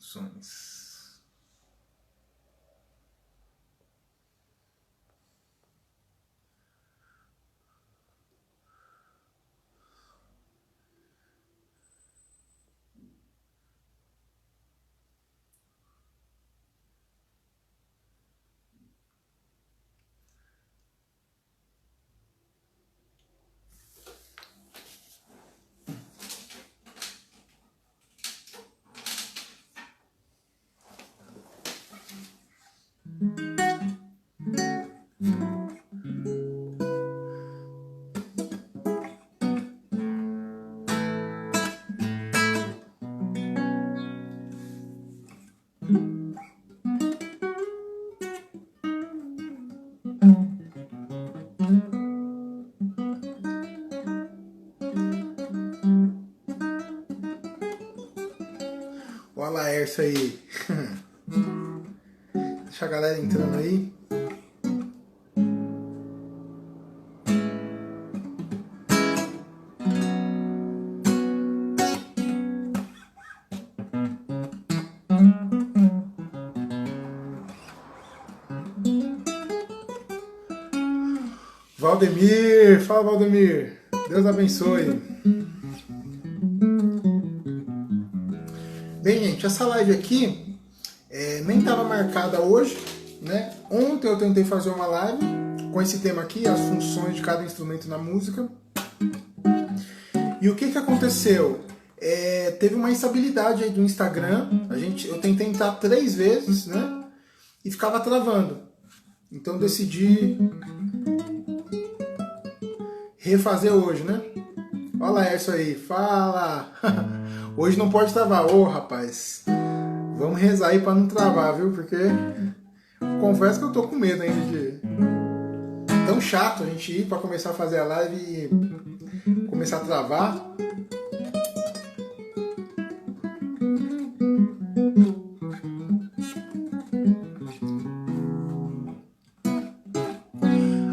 funções. O Laércio aí. Deixa a galera entrando aí. Valdemir, fala Valdemir, Deus abençoe. Bem, gente, essa live aqui nem estava marcada hoje, né? Ontem eu tentei fazer uma live com esse tema aqui, as funções de cada instrumento na música. E o que aconteceu? Teve uma instabilidade aí do Instagram. Eu tentei entrar 3 vezes, né? E ficava travando. Então eu decidi refazer hoje, né? Olha lá, isso aí, fala! Hoje não pode travar, ô rapaz. Vamos rezar aí pra não travar, viu? Porque confesso que eu tô com medo ainda de... Tão chato a gente ir pra começar a fazer a live e começar a travar.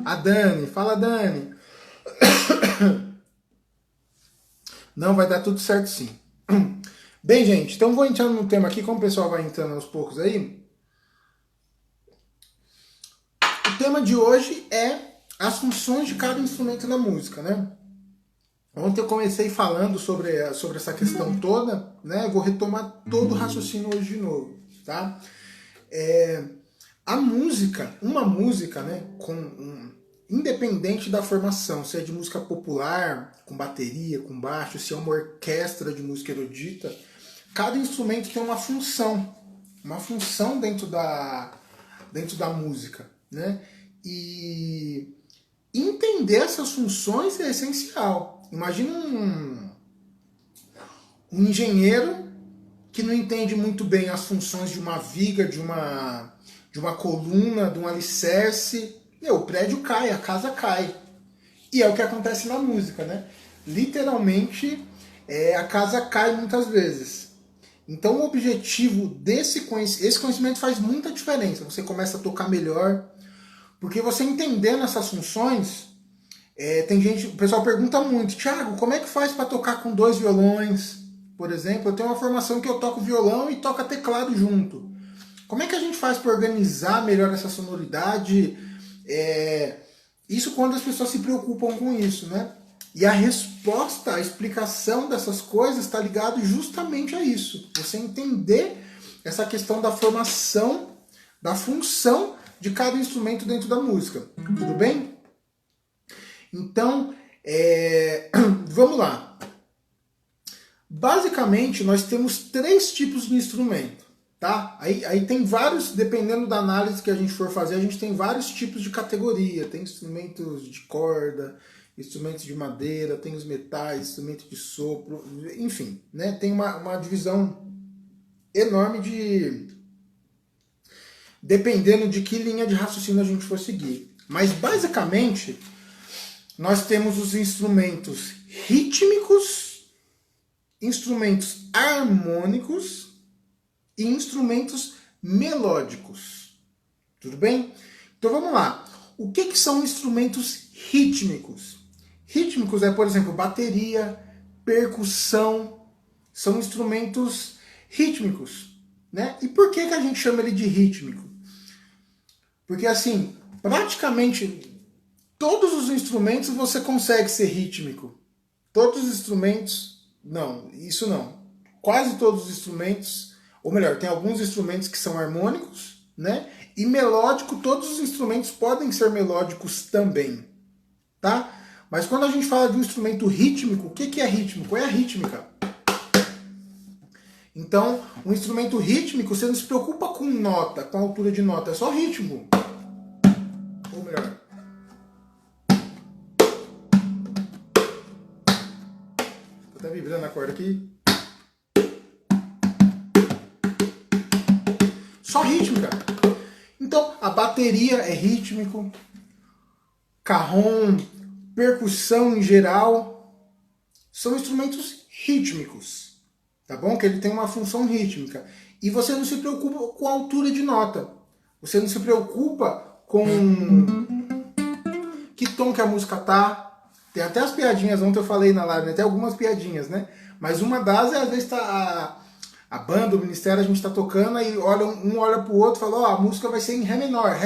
A Dani, fala Dani. Não, vai dar tudo certo sim. Bem, gente, então vou entrando no tema aqui, como o pessoal vai entrando aos poucos aí. O tema de hoje é as funções de cada instrumento na música, né? Ontem eu comecei falando sobre essa questão toda, né? Eu vou retomar todo o raciocínio hoje de novo, tá? A música, uma música, né, independente da formação, se é de música popular, com bateria, com baixo, se é uma orquestra de música erudita, cada instrumento tem uma função dentro da música, né? E entender essas funções é essencial. Imagina um engenheiro que não entende muito bem as funções de uma viga, de uma coluna, de um alicerce. O prédio cai, a casa cai. E é o que acontece na música, né? Literalmente, a casa cai muitas vezes. Então o objetivo esse conhecimento faz muita diferença. Você começa a tocar melhor, porque você entendendo essas funções, o pessoal pergunta muito, Thiago, como é que faz para tocar com 2 violões? Por exemplo, eu tenho uma formação que eu toco violão e toco teclado junto. Como é que a gente faz para organizar melhor essa sonoridade? Isso quando as pessoas se preocupam com isso, né? E a resposta, a explicação dessas coisas está ligado justamente a isso. Você entender essa questão da formação, da função de cada instrumento dentro da música. Tudo bem? Então, vamos lá. Basicamente, nós temos 3 tipos de instrumento. Tá? Aí tem vários, dependendo da análise que a gente for fazer, a gente tem vários tipos de categoria. Tem instrumentos de corda, instrumentos de madeira, tem os metais, instrumentos de sopro, enfim, né? Tem uma divisão enorme dependendo de que linha de raciocínio a gente for seguir. Mas basicamente, nós temos os instrumentos rítmicos, instrumentos harmônicos e instrumentos melódicos. Tudo bem? Então vamos lá. O que são instrumentos rítmicos? Rítmicos por exemplo, bateria, percussão, são instrumentos rítmicos. né? E por que que a gente chama ele de rítmico? Porque assim, praticamente todos os instrumentos você consegue ser rítmico. Todos os instrumentos, não, isso não. Quase todos os instrumentos, ou melhor, tem alguns instrumentos que são harmônicos, né? E melódico, todos os instrumentos podem ser melódicos também, tá? Mas quando a gente fala de um instrumento rítmico, o que que é rítmico? É a rítmica. Então, um instrumento rítmico, você não se preocupa com nota, com altura de nota, é só ritmo. Ou melhor. Tô até vibrando a corda aqui. Só rítmica. Então, a bateria é rítmico, carrom, percussão em geral, são instrumentos rítmicos, tá bom? Que ele tem uma função rítmica. E você não se preocupa com a altura de nota. Você não se preocupa com que tom que a música tá. Tem até as piadinhas, ontem eu falei na live, né? Tem algumas piadinhas, né? Mas uma das é, às vezes, tá a banda, o ministério, a gente tá tocando, aí olha, um olha pro outro e fala, ó, a música vai ser em Ré menor,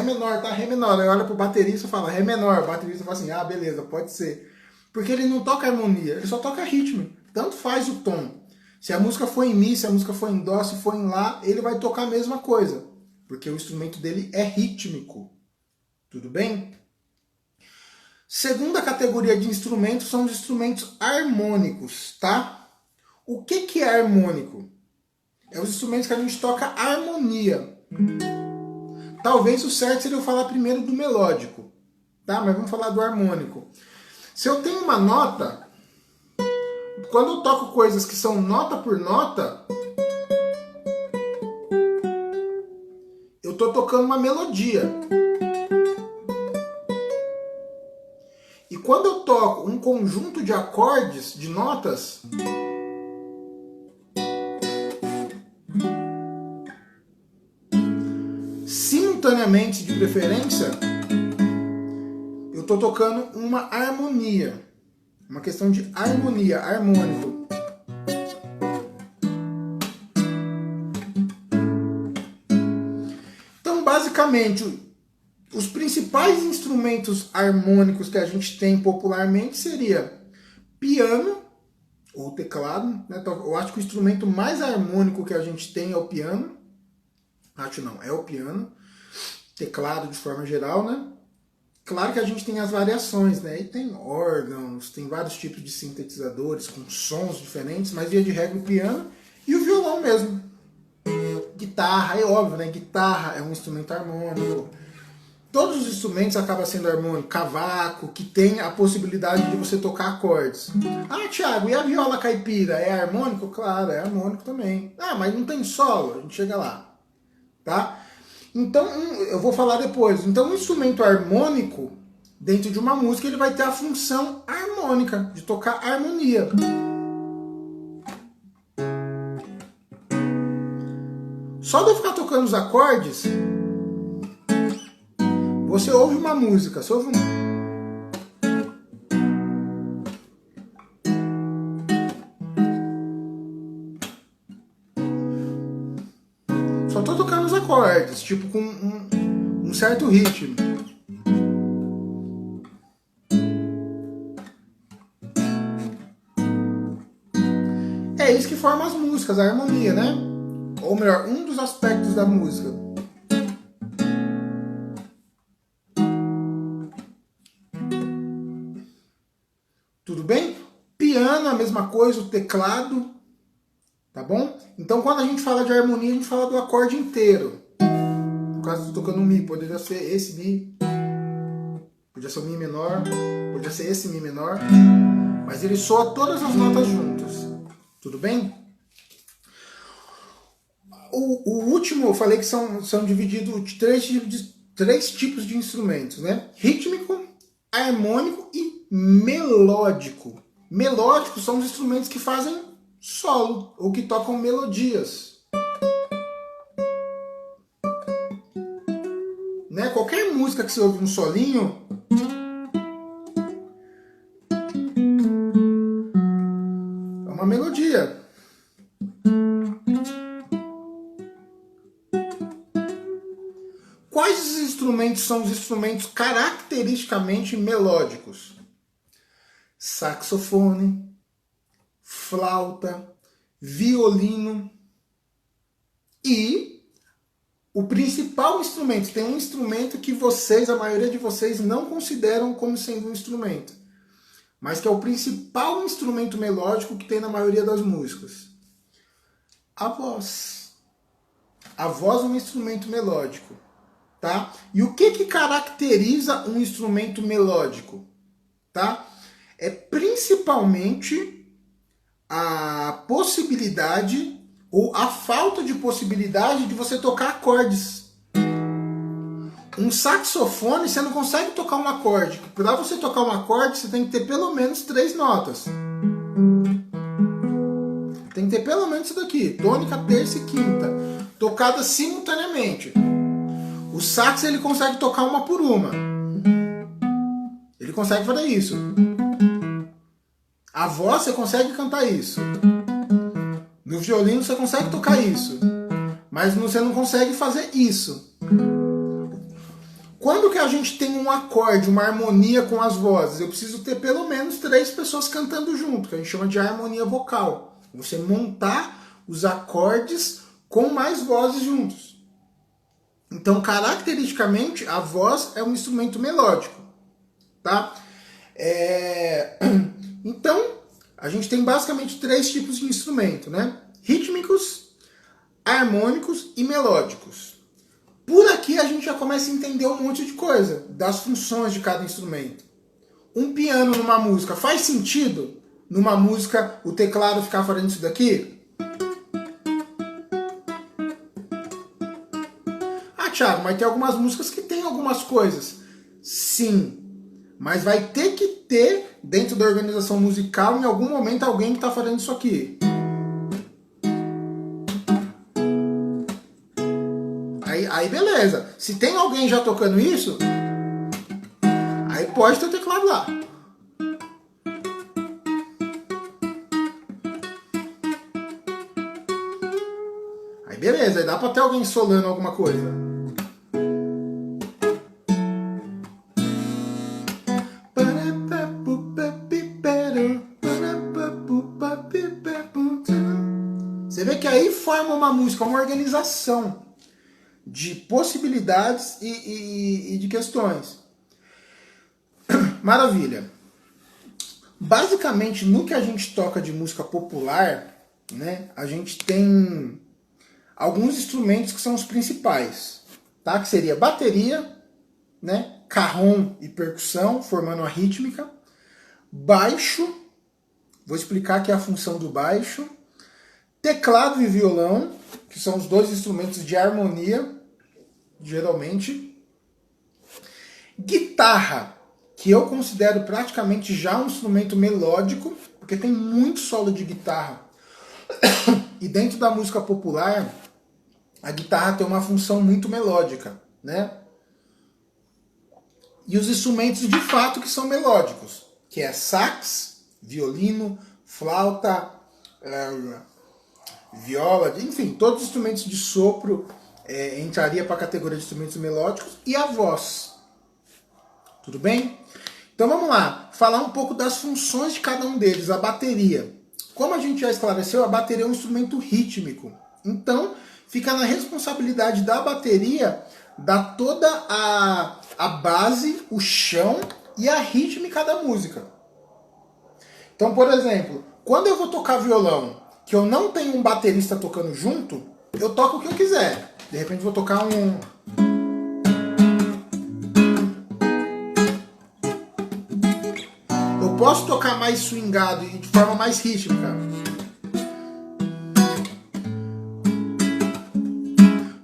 tá? Ré menor. Aí olha pro baterista e fala, Ré menor. O baterista fala assim, ah, beleza, pode ser. Porque ele não toca harmonia, ele só toca ritmo. Tanto faz o tom. Se a música for em Mi, se a música for em Dó, se for em Lá, ele vai tocar a mesma coisa. Porque o instrumento dele é rítmico. Tudo bem? Segunda categoria de instrumentos são os instrumentos harmônicos, tá? O que é harmônico? É os instrumentos que a gente toca harmonia. Talvez o certo seria eu falar primeiro do melódico, tá? Mas vamos falar do harmônico. Se eu tenho uma nota, quando eu toco coisas que são nota por nota, eu estou tocando uma melodia. E quando eu toco um conjunto de acordes, de notas, simultaneamente, de preferência, eu estou tocando uma harmonia. Uma questão de harmonia, harmônico. Então, basicamente, os principais instrumentos harmônicos que a gente tem popularmente seria piano ou teclado, né? Eu acho que o instrumento mais harmônico que a gente tem é o piano. Acho não, é o piano. Teclado de forma geral, né? Claro que a gente tem as variações, né? E tem órgãos, tem vários tipos de sintetizadores com sons diferentes, mas via de regra o piano e o violão mesmo. Guitarra, é óbvio, né? Guitarra é um instrumento harmônico. Todos os instrumentos acabam sendo harmônicos. Cavaco, que tem a possibilidade de você tocar acordes. Ah, Thiago, e a viola caipira? É harmônico? Claro, é harmônico também. Ah, mas não tem solo? A gente chega lá. Tá? Então, eu vou falar depois. Então, um instrumento harmônico, dentro de uma música, ele vai ter a função harmônica, de tocar harmonia. Só de eu ficar tocando os acordes, você ouve uma música, você ouve Só tô tocando os acordes, tipo com um certo ritmo. É isso que forma as músicas, a harmonia, né? Ou melhor, um dos aspectos da música. Tudo bem? Piano, a mesma coisa, o teclado, tá bom? Então quando a gente fala de harmonia, a gente fala do acorde inteiro. No caso, eu tô tocando um Mi, poderia ser esse Mi, podia ser o Mi menor, podia ser esse Mi menor, mas ele soa todas as notas juntas. Tudo bem? O último, eu falei que são divididos em três tipos de instrumentos, né? Rítmico, harmônico e melódico. Melódicos são os instrumentos que fazem solo, ou que tocam melodias. Né? Qualquer música que você ouve um solinho, é uma melodia. instrumentos são os instrumentos caracteristicamente melódicos? Saxofone, flauta, violino e o principal instrumento. Tem um instrumento que vocês, a maioria de vocês, não consideram como sendo um instrumento, mas que é o principal instrumento melódico que tem na maioria das músicas. A voz. A voz é um instrumento melódico, tá? E o que caracteriza um instrumento melódico, tá? É principalmente a possibilidade ou a falta de possibilidade de você tocar acordes. Um saxofone, você não consegue tocar um acorde. Para você tocar um acorde, você tem que ter pelo menos 3 notas. Tem que ter pelo menos isso daqui, tônica, terça e quinta, tocadas simultaneamente. O sax, ele consegue tocar uma por uma. Ele consegue fazer isso. A voz, você consegue cantar isso. No violino, você consegue tocar isso. Mas você não consegue fazer isso. Quando que a gente tem um acorde, uma harmonia com as vozes? Eu preciso ter pelo menos 3 pessoas cantando junto, que a gente chama de harmonia vocal. Você montar os acordes com mais vozes juntos. Então, caracteristicamente, a voz é um instrumento melódico, tá? Então, a gente tem basicamente 3 tipos de instrumento, né? Rítmicos, harmônicos e melódicos. Por aqui a gente já começa a entender um monte de coisa, das funções de cada instrumento. Um piano numa música faz sentido? Numa música o teclado ficar fazendo isso daqui? Ah, Thiago, mas tem algumas músicas que tem algumas coisas. Sim, mas vai ter que ter, dentro da organização musical, em algum momento, alguém que está fazendo isso aqui. Aí beleza. Se tem alguém já tocando isso, aí pode ter o teclado lá. Aí beleza, aí dá pra ter alguém solando alguma coisa. Você vê que aí forma uma música, uma organização de possibilidades e de questões. Maravilha. Basicamente, no que a gente toca de música popular, né, a gente tem alguns instrumentos que são os principais, tá? Que seria bateria, né, carrom e percussão, formando a rítmica, baixo, vou explicar aqui a função do baixo, teclado e violão, que são os 2 instrumentos de harmonia, geralmente. Guitarra, que eu considero praticamente já um instrumento melódico, porque tem muito solo de guitarra. E dentro da música popular, a guitarra tem uma função muito melódica, né? E os instrumentos de fato que são melódicos, que é sax, violino, flauta, viola, enfim, todos os instrumentos de sopro entraria para a categoria de instrumentos melódicos, e a voz. Tudo bem? Então vamos lá, falar um pouco das funções de cada um deles. A bateria. Como a gente já esclareceu, a bateria é um instrumento rítmico. Então, fica na responsabilidade da bateria dar toda a base, o chão e a rítmica da música. Então, por exemplo, quando eu vou tocar violão, que eu não tenho um baterista tocando junto, eu toco o que eu quiser. De repente vou tocar um... Eu posso tocar mais swingado e de forma mais rítmica.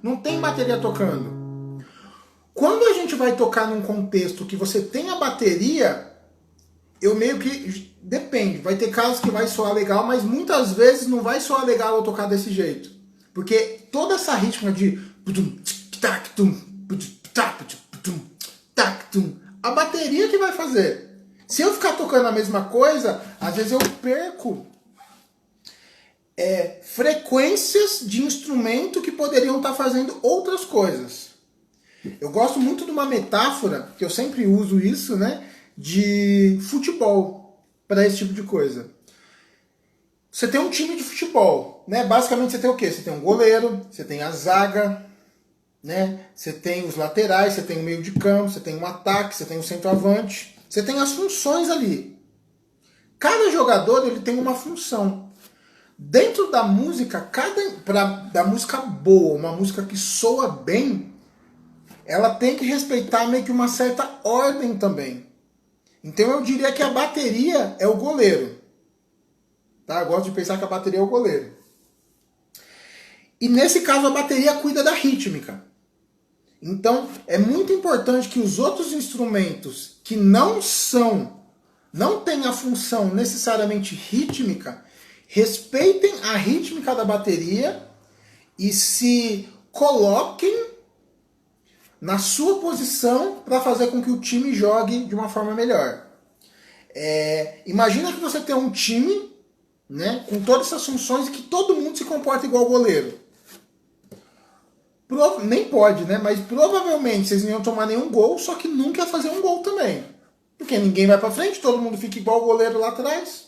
Não tem bateria tocando. Quando a gente vai tocar num contexto que você tem a bateria, eu meio que... Depende, vai ter casos que vai soar legal, mas muitas vezes não vai soar legal eu tocar desse jeito. Porque toda essa rítmica de... a bateria que vai fazer. Se eu ficar tocando a mesma coisa, às vezes eu perco frequências de instrumento que poderiam estar fazendo outras coisas. Eu gosto muito de uma metáfora, que eu sempre uso isso, né? De futebol, para esse tipo de coisa. Você tem um time de futebol, né? Basicamente você tem o quê? Você tem um goleiro, você tem a zaga, né? Você tem os laterais, você tem o meio de campo, você tem um ataque, você tem o centroavante. Você tem as funções ali. Cada jogador ele tem uma função. Dentro da música, da música boa, uma música que soa bem, ela tem que respeitar meio que uma certa ordem também. Então eu diria que a bateria é o goleiro. Tá? Eu gosto de pensar que a bateria é o goleiro. E nesse caso a bateria cuida da rítmica. Então é muito importante que os outros instrumentos que não têm a função necessariamente rítmica, respeitem a rítmica da bateria e se coloquem na sua posição para fazer com que o time jogue de uma forma melhor. Imagina que você tem um time, né, com todas essas funções e que todo mundo se comporta igual o goleiro. Nem pode, né? Mas provavelmente vocês não iam tomar nenhum gol, só que nunca ia fazer um gol também. Porque ninguém vai para frente, todo mundo fica igual o goleiro lá atrás.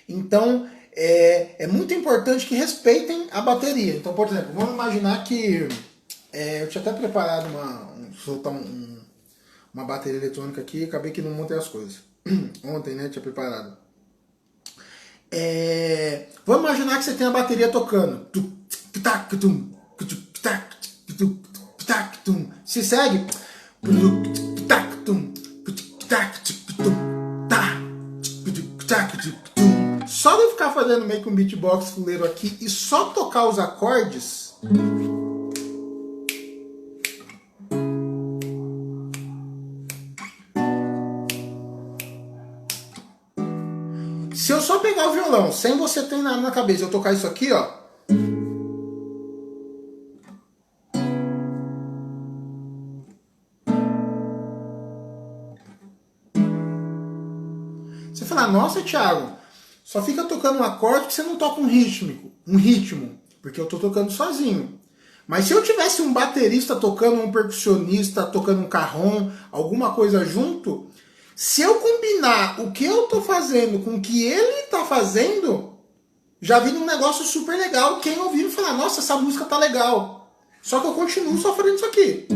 Então, é muito importante que respeitem a bateria. Então, por exemplo, vamos imaginar que eu tinha até preparado soltar uma bateria eletrônica aqui e acabei que não montei as coisas. Ontem, né? Tinha preparado. Vamos imaginar que você tem a bateria tocando. Se segue. Só de eu ficar fazendo meio que um beatbox fuleiro aqui e só tocar os acordes, se eu só pegar o violão sem você ter nada na cabeça, eu tocar isso aqui, ó. Você fala, nossa, Thiago, só fica tocando um acorde que você não toca um ritmo, porque eu tô tocando sozinho. Mas se eu tivesse um baterista tocando, um percussionista tocando um carrom, alguma coisa junto, se eu combinar o que eu tô fazendo com o que ele tá fazendo, já vira um negócio super legal. Quem ouvir falar, nossa, essa música tá legal. Só que eu continuo só fazendo isso aqui.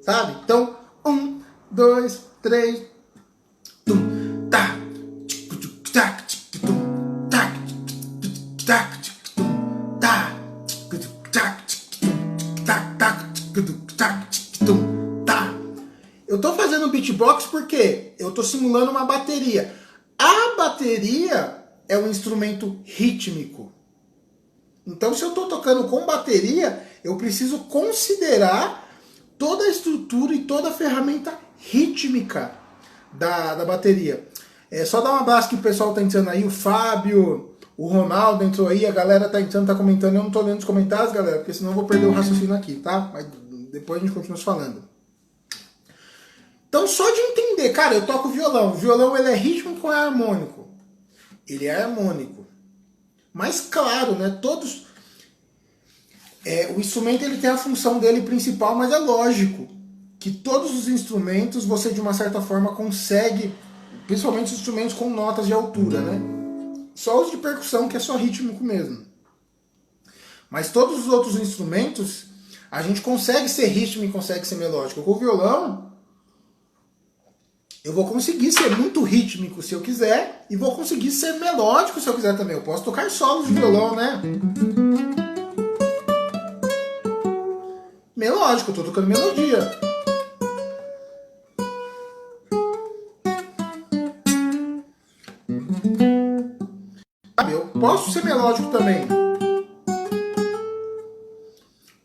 Sabe? Então, 1, 2, 3. Tum, tá. Eu tô fazendo beatbox porque eu tô simulando uma bateria. A bateria é um instrumento rítmico. Então, se eu tô tocando com bateria, eu preciso considerar toda a estrutura e toda a ferramenta rítmica da bateria. Só dar um abraço que o pessoal tá entrando aí, o Fábio, o Ronaldo entrou aí, a galera tá entrando, tá comentando. Eu não tô lendo os comentários, galera, porque senão eu vou perder o raciocínio aqui, tá? Mas depois a gente continua falando. Então, só de entender, cara, eu toco violão. O violão, ele é rítmico ou é harmônico? Ele é harmônico. Mas, claro, né, o instrumento ele tem a função dele principal, mas é lógico que todos os instrumentos você, de uma certa forma, consegue, principalmente os instrumentos com notas de altura, né? Só os de percussão, que é só rítmico mesmo. Mas todos os outros instrumentos, a gente consegue ser rítmico e consegue ser melódico. Com o violão, eu vou conseguir ser muito rítmico se eu quiser, e vou conseguir ser melódico se eu quiser também. Eu posso tocar solos de violão, né? Melódico, eu tô tocando melodia. Eu posso ser melódico também.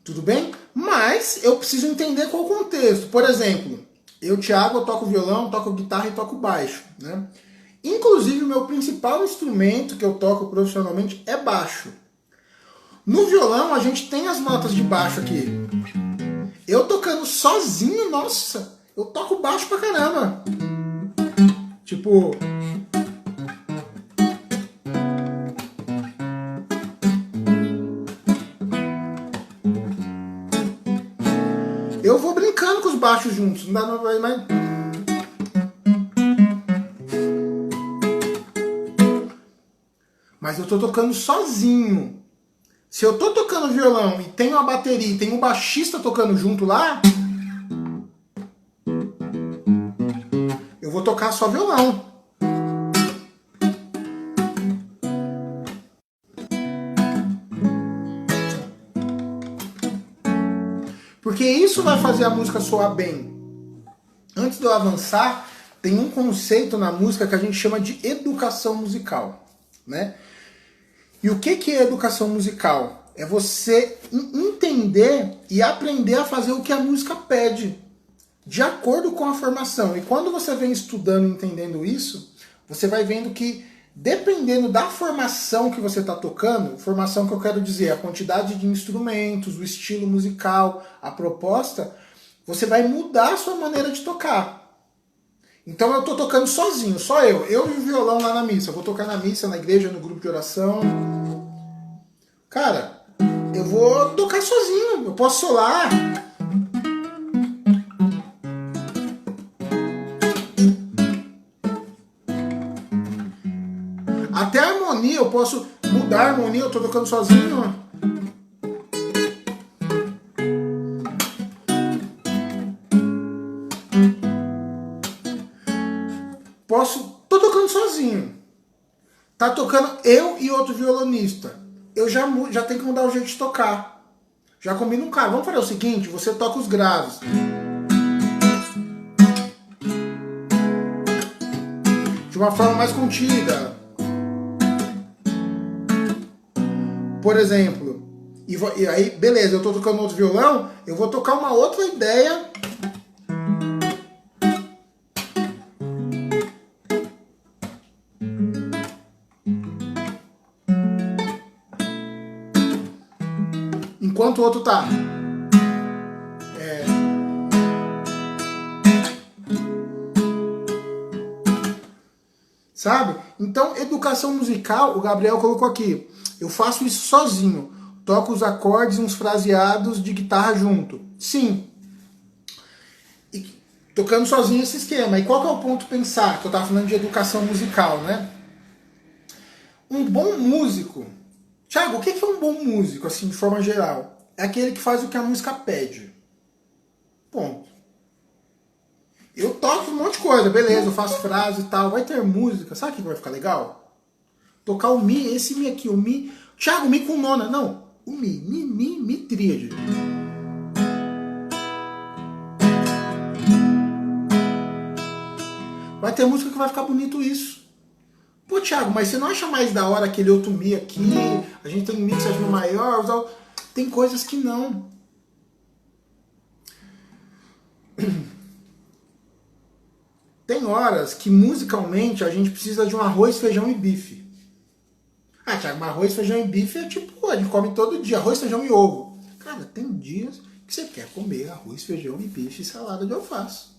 Tudo bem? Mas eu preciso entender qual o contexto. Por exemplo, eu, Thiago, eu toco violão, toco guitarra e toco baixo, né? Inclusive, o meu principal instrumento que eu toco profissionalmente é baixo. No violão, a gente tem as notas de baixo aqui. Eu tocando sozinho, nossa, eu toco baixo pra caramba. Tipo... baixos juntos, não dá mais. Mas eu tô tocando sozinho. Se eu tô tocando violão e tem uma bateria e tem um baixista tocando junto lá, eu vou tocar só violão. Porque isso vai fazer a música soar bem. Antes de eu avançar, tem um conceito na música que a gente chama de educação musical, né? E o que é educação musical? É você entender e aprender a fazer o que a música pede, de acordo com a formação. E quando você vem estudando e entendendo isso, você vai vendo que, dependendo da formação que você está tocando, formação que eu quero dizer, a quantidade de instrumentos, o estilo musical, a proposta, você vai mudar a sua maneira de tocar. Então eu estou tocando sozinho, só eu e o violão lá na missa. Eu vou tocar na missa, na igreja, no grupo de oração. Cara, eu vou tocar sozinho, eu posso solar. Até a harmonia, eu posso mudar a harmonia, eu estou tocando sozinho. Tô tocando sozinho. Tá tocando eu e outro violonista. Eu já tenho que mudar o jeito de tocar. Já combino um cara. Vamos fazer o seguinte, você toca os graves. De uma forma mais contida. Por exemplo. E aí, beleza, eu tô tocando outro violão, eu vou tocar uma outra ideia. Enquanto o outro tá. Sabe? Então, educação musical, o Gabriel colocou aqui. Eu faço isso sozinho. Toco os acordes e uns fraseados de guitarra junto. Sim. E tocando sozinho esse esquema. E qual que é o ponto pensar? Que eu tava falando de educação musical, né? Um bom músico... Thiago, o que é um bom músico, assim, de forma geral? É aquele que faz o que a música pede. Ponto. Eu toco um monte de coisa, beleza, eu faço frase e tal. Vai ter música, sabe o que vai ficar legal? Tocar o Mi, esse Mi aqui, o Mi... Thiago, Mi com nona. Não, o Mi tríade. Vai ter música que vai ficar bonito isso. Pô, Thiago, mas você não acha mais da hora aquele outro Mi aqui? A gente tem um Mi que seja maior, tem coisas que não. Tem horas que musicalmente a gente precisa de um arroz, feijão e bife. Ah, Thiago, mas arroz, feijão e bife é tipo, a gente come todo dia, arroz, feijão e ovo. Cara, tem dias que você quer comer arroz, feijão e bife e salada de alface.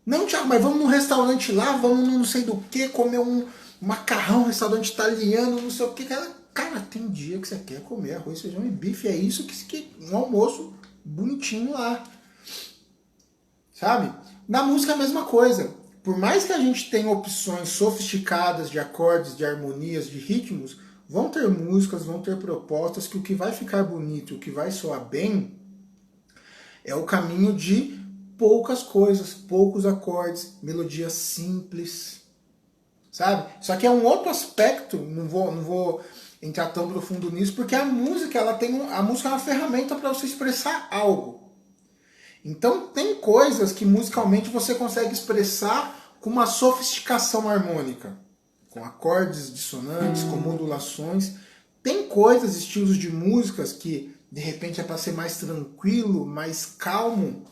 Não, Thiago, mas vamos num restaurante lá, vamos não sei do que, comer um macarrão, restaurante italiano, não sei o que. Cara, tem dia que você quer comer arroz, feijão e bife. É isso que um almoço bonitinho lá. Sabe? Na música é a mesma coisa. Por mais que a gente tenha opções sofisticadas de acordes, de harmonias, de ritmos, vão ter músicas, vão ter propostas que o que vai ficar bonito, o que vai soar bem, é o caminho de poucas coisas, poucos acordes, melodias simples, sabe? Só que é um outro aspecto, não vou entrar tão profundo nisso, porque a música, a música é uma ferramenta para você expressar algo. Então tem coisas que musicalmente você consegue expressar com uma sofisticação harmônica, com acordes dissonantes, com modulações. Tem coisas, estilos de músicas que de repente é para ser mais tranquilo, mais calmo,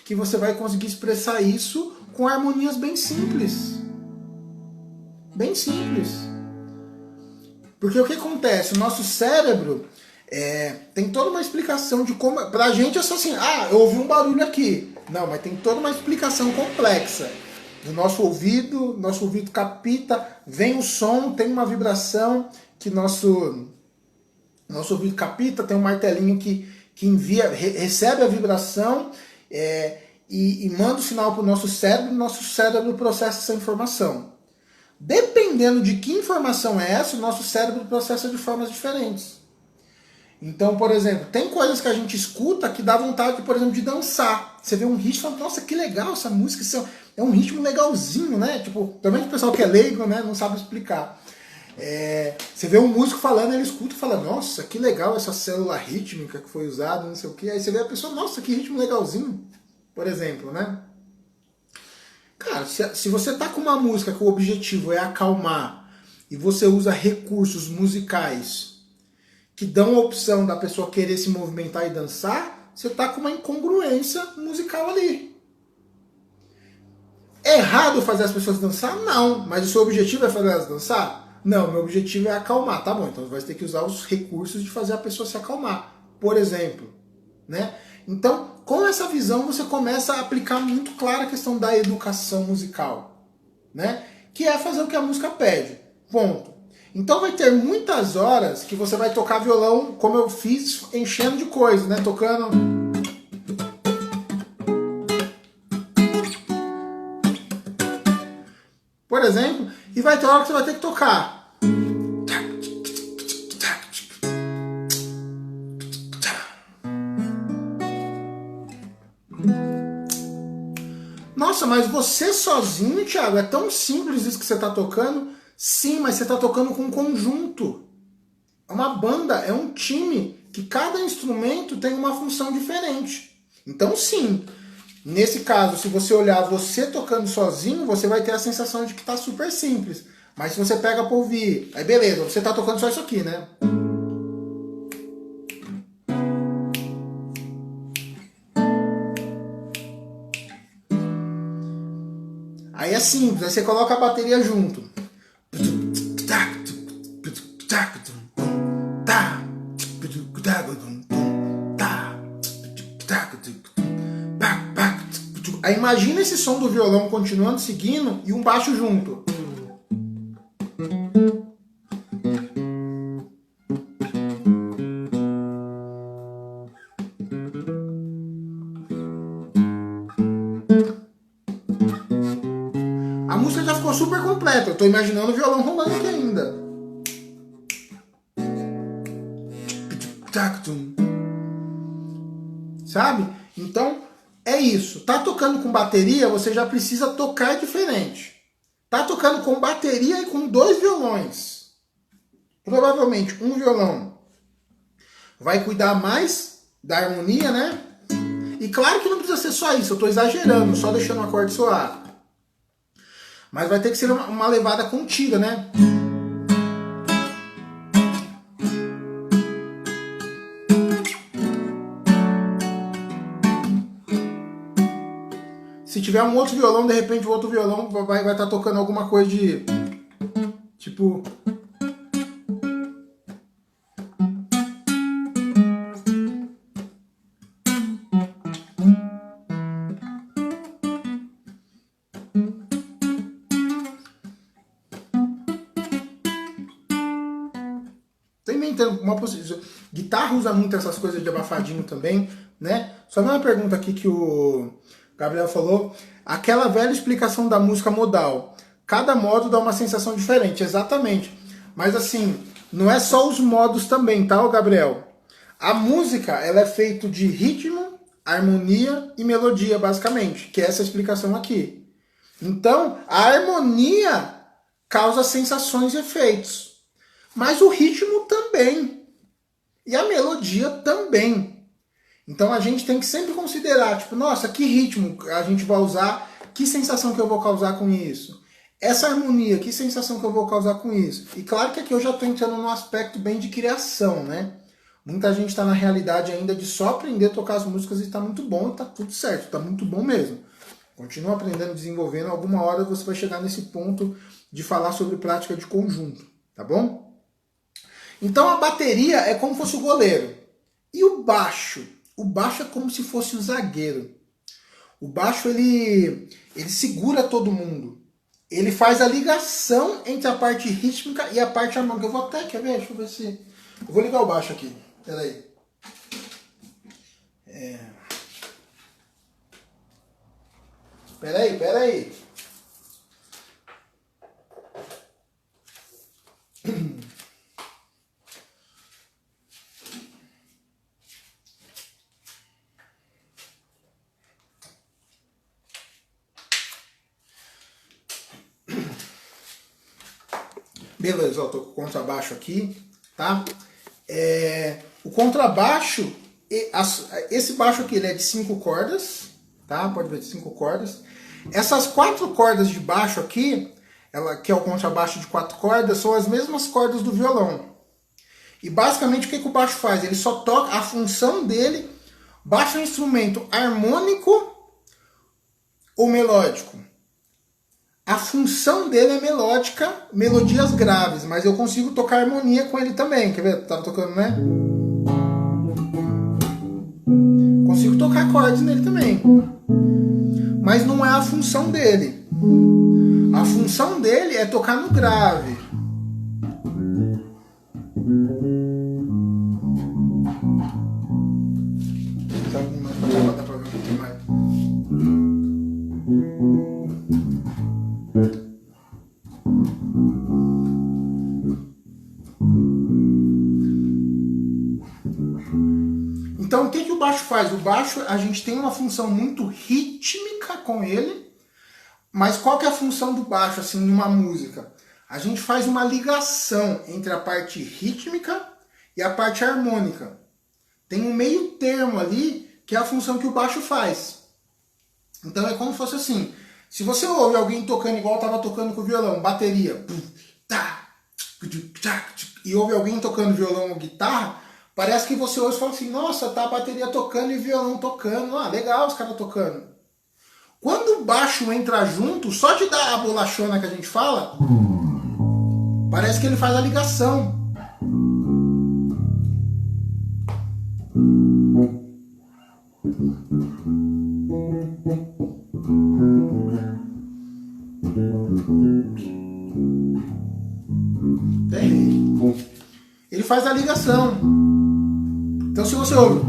que você vai conseguir expressar isso com harmonias bem simples. Bem simples. Porque o que acontece? O nosso cérebro tem toda uma explicação de como... Pra gente é só assim, eu ouvi um barulho aqui. Não, mas tem toda uma explicação complexa. Do nosso ouvido capta, vem o som, tem uma vibração que nosso ouvido capta, tem um martelinho que envia, recebe a vibração e manda o sinal para o nosso cérebro processa essa informação. Dependendo de que informação é essa, o nosso cérebro processa de formas diferentes. Então, por exemplo, tem coisas que a gente escuta que dá vontade, por exemplo, de dançar. Você vê um ritmo e fala, nossa, que legal essa música, isso é um ritmo legalzinho, né? Tipo, também o pessoal que é leigo, né, não sabe explicar. Você vê um músico falando, ele escuta e fala, nossa, que legal essa célula rítmica que foi usada, não sei o quê. Aí você vê a pessoa, nossa, que ritmo legalzinho, por exemplo, né? Cara, se você tá com uma música que o objetivo é acalmar e você usa recursos musicais que dão a opção da pessoa querer se movimentar e dançar, você tá com uma incongruência musical ali. É errado fazer as pessoas dançar? Não. Mas o seu objetivo é fazer elas dançar? Não, meu objetivo é acalmar. Tá bom, então você vai ter que usar os recursos de fazer a pessoa se acalmar. Por exemplo, né? Então, com essa visão, você começa a aplicar muito clara a questão da educação musical, né? Que é fazer o que a música pede. Ponto. Então vai ter muitas horas que você vai tocar violão, como eu fiz, enchendo de coisa, né? Tocando... Por exemplo, e vai ter hora que você vai ter que tocar. Nossa, mas você sozinho, Thiago, é tão simples isso que você está tocando? Sim, mas você está tocando com um conjunto. É uma banda, é um time, que cada instrumento tem uma função diferente. Então sim, nesse caso, se você olhar você tocando sozinho, você vai ter a sensação de que está super simples. Mas se você pega para ouvir, aí beleza, você está tocando só isso aqui, né? Aí é simples, aí você coloca a bateria junto. Aí imagina esse som do violão continuando, seguindo, e um baixo junto. A música já ficou super completa. Eu tô imaginando o violão rolando aqui ainda. Sabe? Então, é isso. Tá tocando com bateria, você já precisa tocar diferente. Tá tocando com bateria e com 2 violões. Provavelmente um violão vai cuidar mais da harmonia, né? E claro que não precisa ser só isso, eu tô exagerando, só deixando o acorde soar. Mas vai ter que ser uma levada contida, né? Se tiver um outro violão, de repente o outro violão vai estar tocando alguma coisa de... Tipo... Uma possibilidade. Guitarra usa muito essas coisas de abafadinho também, né? Só uma pergunta aqui que o Gabriel falou. Aquela velha explicação da música modal. Cada modo dá uma sensação diferente, exatamente. Mas assim, não é só os modos também, tá, Gabriel? A música, ela é feita de ritmo, harmonia e melodia, basicamente, que é essa explicação aqui. Então, a harmonia causa sensações e efeitos. Mas o ritmo também. E a melodia também. Então a gente tem que sempre considerar, tipo, nossa, que ritmo a gente vai usar, que sensação que eu vou causar com isso? Essa harmonia, que sensação que eu vou causar com isso? E claro que aqui eu já estou entrando num aspecto bem de criação, né? Muita gente está na realidade ainda de só aprender a tocar as músicas e está muito bom, e está tudo certo, está muito bom mesmo. Continua aprendendo, desenvolvendo, alguma hora você vai chegar nesse ponto de falar sobre prática de conjunto, tá bom? Então a bateria é como se fosse o goleiro. E o baixo? O baixo é como se fosse o zagueiro. O baixo ele segura todo mundo. Ele faz a ligação entre a parte rítmica e a parte harmônica. Eu vou até, quer ver? Deixa eu ver se... Eu vou ligar o baixo aqui. Pera aí. Peraí. Beleza, ó, tô com o contrabaixo aqui, tá? O contrabaixo, esse baixo aqui, ele é de 5 cordas, tá? Pode ver, de 5 cordas. Essas 4 cordas de baixo aqui, que é o contrabaixo de 4 cordas, são as mesmas cordas do violão. E basicamente o que o baixo faz? Ele só toca, a função dele, baixo é um instrumento harmônico ou melódico. A função dele é melódica, melodias graves, mas eu consigo tocar harmonia com ele também. Quer ver? Tava tocando, né? Consigo tocar acordes nele também. Mas não é a função dele. A função dele é tocar no grave. Dá pra ver um pouquinho mais. Então o que o baixo faz? O baixo, a gente tem uma função muito rítmica com ele, mas qual que é a função do baixo assim numa música? A gente faz uma ligação entre a parte rítmica e a parte harmônica. Tem um meio termo ali que é a função que o baixo faz. Então é como se fosse assim, se você ouve alguém tocando igual eu estava tocando com o violão, bateria, e ouve alguém tocando violão ou guitarra, parece que você ouve e fala assim, nossa, tá a bateria tocando e o violão tocando, ah, legal os caras tocando. Quando o baixo entra junto, só de dar a bolachona que a gente fala, parece que ele faz a ligação. Ele faz a ligação. Então se você ouve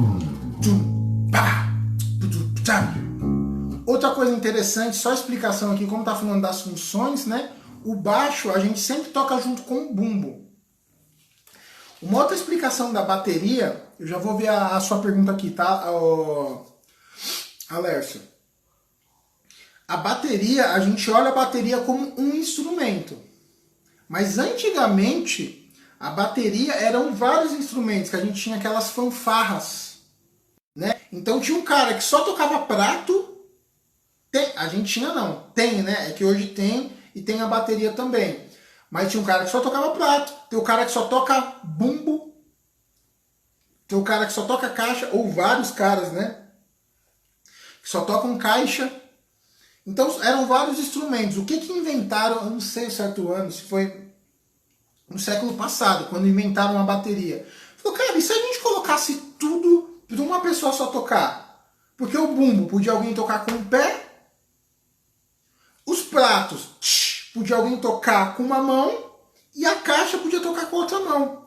outra coisa interessante, só explicação aqui, como tá falando das funções, né? O baixo a gente sempre toca junto com o bumbo. Uma outra explicação da bateria, eu já vou ver a sua pergunta aqui, tá, Alércio? A bateria, a gente olha a bateria como um instrumento. Mas antigamente, a bateria eram vários instrumentos, que a gente tinha aquelas fanfarras, né? Então tinha um cara que só tocava prato, a gente tinha não, tem, né? É que hoje tem e tem a bateria também. Mas tinha um cara que só tocava prato, tem o cara que só toca bumbo, tem o cara que só toca caixa, ou vários caras, né? Que só tocam caixa. Então eram vários instrumentos. O que inventaram, eu não sei o certo ano, se foi no século passado, quando inventaram a bateria. Falou, cara, e se a gente colocasse tudo para uma pessoa só tocar? Porque o bumbo podia alguém tocar com o pé, os pratos podia alguém tocar com uma mão e a caixa podia tocar com a outra mão.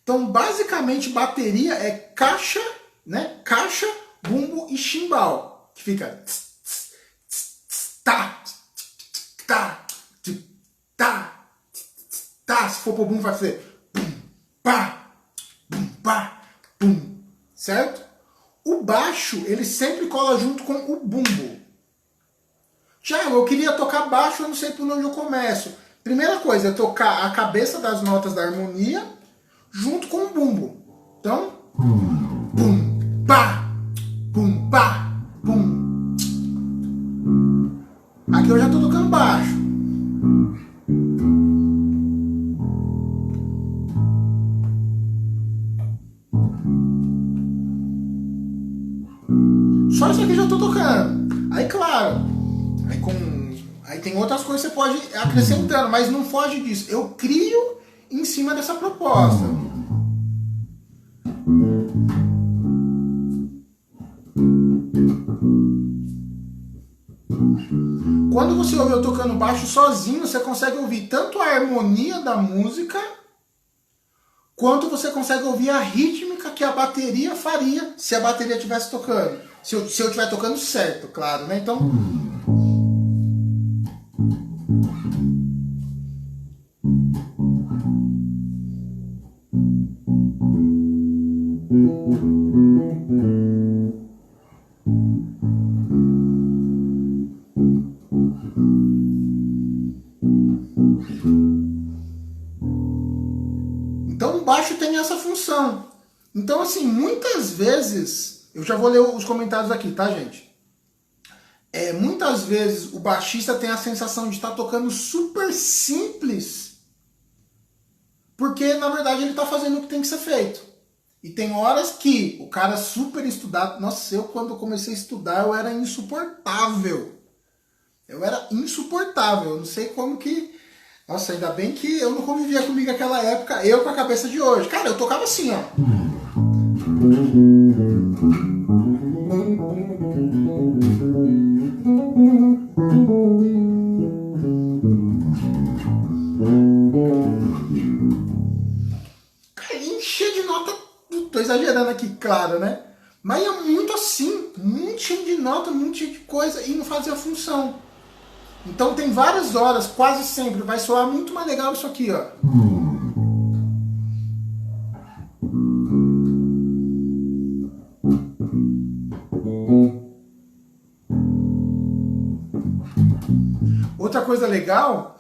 Então, basicamente, bateria é caixa, né? Caixa, bumbo e chimbal, que fica tá, tá, tá, tá. Se for pro bumbo, vai fazer bum, pá, bum, certo? O baixo, ele sempre cola junto com o bumbo. Tiago, eu queria tocar baixo, eu não sei por onde eu começo. Primeira coisa é tocar a cabeça das notas da harmonia junto com o bumbo. Então, bum, pá, bum, pá, bum. Aqui eu já estou tocando baixo. Só isso aqui eu já estou tocando. Aí, claro, aí tem outras coisas que você pode ir acrescentando, mas não foge disso. Eu crio em cima dessa proposta. Quando você ouve eu tocando baixo sozinho, você consegue ouvir tanto a harmonia da música, quanto você consegue ouvir a rítmica que a bateria faria se a bateria estivesse tocando. Se eu estiver tocando certo, claro, né? Então, Então o baixo tem essa função. Então, assim, muitas vezes, eu já vou ler os comentários aqui, tá, gente? Muitas vezes o baixista tem a sensação de estar tocando super simples, porque na verdade ele está fazendo o que tem que ser feito. E tem horas que o cara super estudado, nossa, eu quando comecei a estudar eu era insuportável. Eu não sei como que... Nossa, ainda bem que eu não convivia comigo naquela época, eu com a cabeça de hoje. Cara, eu tocava assim, ó. Cara, encher de nota, tô exagerando aqui, claro, né? Mas é muito assim, muito cheio de nota, muito cheio de coisa, e não fazia função. Então tem várias horas, quase sempre, vai soar muito mais legal isso aqui, ó. Outra coisa legal,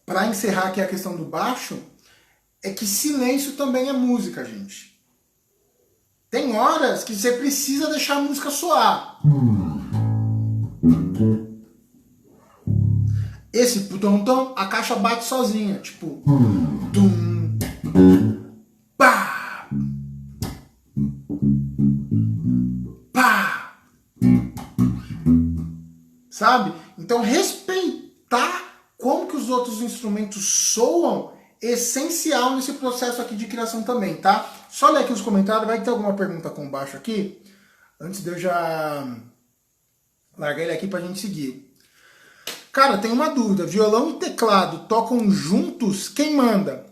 para encerrar aqui a questão do baixo, é que silêncio também é música, gente. Tem horas que você precisa deixar a música soar. Esse tom, a caixa bate sozinha, tipo... Tum, pá, pá. Sabe? Então respeitar como que os outros instrumentos soam é essencial nesse processo aqui de criação também, tá? Só ler aqui os comentários, vai ter alguma pergunta com baixo aqui? Antes de eu já largar ele aqui pra gente seguir. Cara, tem uma dúvida. Violão e teclado tocam juntos? Quem manda?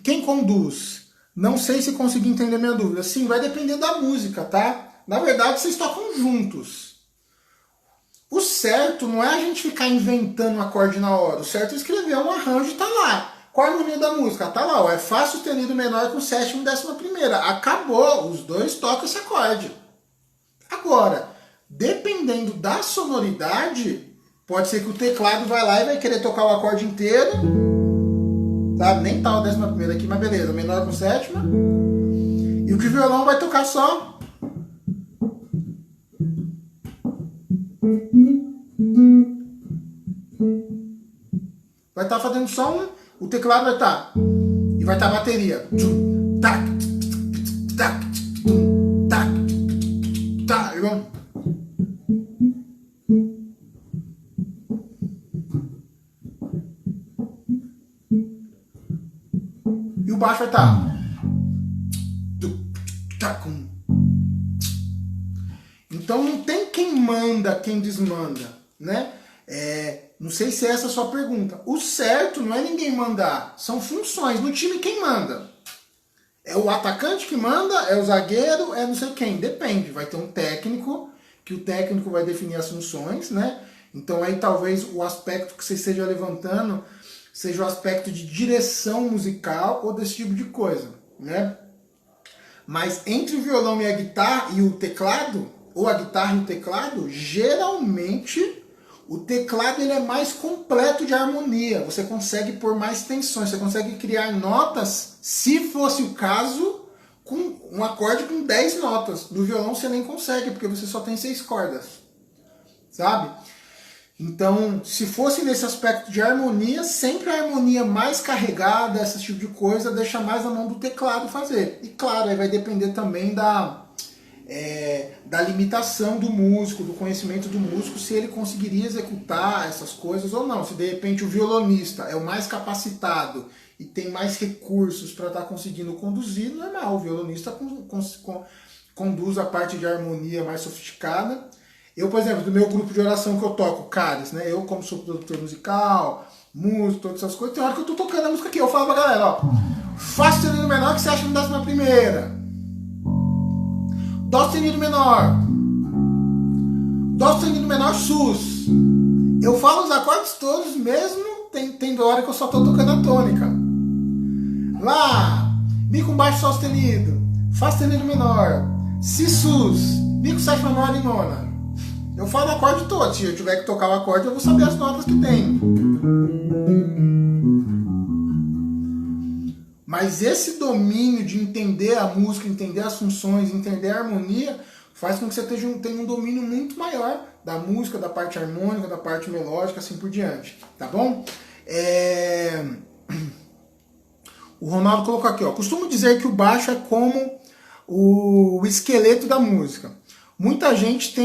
Quem conduz? Não sei se consegui entender minha dúvida. Sim, vai depender da música, tá? Na verdade, vocês tocam juntos. O certo não é a gente ficar inventando um acorde na hora. O certo é escrever um arranjo e tá lá. Qual a harmonia da música? Tá lá, ó. É Fá sustenido menor com sétima e 11ª. Acabou. Os dois tocam esse acorde. Agora, dependendo da sonoridade... Pode ser que o teclado vai lá e vai querer tocar o acorde inteiro. Tá? Nem tá o 11ª aqui, mas beleza. Menor com sétima. E o que o violão vai tocar só. Vai estar fazendo só um. O teclado vai estar. E vai estar a bateria. Tac, tac, tac, tac. Irmão. E o baixo vai estar. Então não tem quem manda, quem desmanda, né? Não sei se essa é a sua pergunta. O certo não é ninguém mandar, são funções. No time quem manda? É o atacante que manda? É o zagueiro? É não sei quem? Depende. Vai ter um técnico, que o técnico vai definir as funções, né? Então aí talvez o aspecto que você esteja levantando seja o aspecto de direção musical ou desse tipo de coisa, né? Mas entre o violão e a guitarra e o teclado, ou a guitarra e o teclado, geralmente o teclado ele é mais completo de harmonia. Você consegue pôr mais tensões, você consegue criar notas, se fosse o caso, com um acorde com 10 notas. No violão você nem consegue, porque você só tem 6 cordas, sabe? Então, se fosse nesse aspecto de harmonia, sempre a harmonia mais carregada, esse tipo de coisa, deixa mais na mão do teclado fazer. E claro, aí vai depender também da limitação do músico, do conhecimento do músico, se ele conseguiria executar essas coisas ou não. Se de repente o violonista é o mais capacitado e tem mais recursos para estar conseguindo conduzir, normal, o violonista conduz a parte de harmonia mais sofisticada. Eu, por exemplo, do meu grupo de oração que eu toco, Caris, né? Eu, como sou produtor musical, músico, todas essas coisas, tem hora que eu tô tocando a música aqui. Eu falo pra galera, ó, Fá sustenido menor que você acha no 11ª. Dó sustenido menor. Dó sustenido menor, sus. Eu falo os acordes todos, mesmo tem hora que eu só tô tocando a tônica. Lá, Mi com baixo sol sustenido. Fá sustenido menor, Si sus, Mi com sétima menor e nona. Eu falo o acorde todo, se eu tiver que tocar o acorde eu vou saber as notas que tem. Mas esse domínio de entender a música, entender as funções, entender a harmonia, faz com que você tenha um domínio muito maior da música, da parte harmônica, da parte melódica, assim por diante. Tá bom? O Ronaldo colocou aqui, ó. Costumo dizer que o baixo é como o esqueleto da música. Muita gente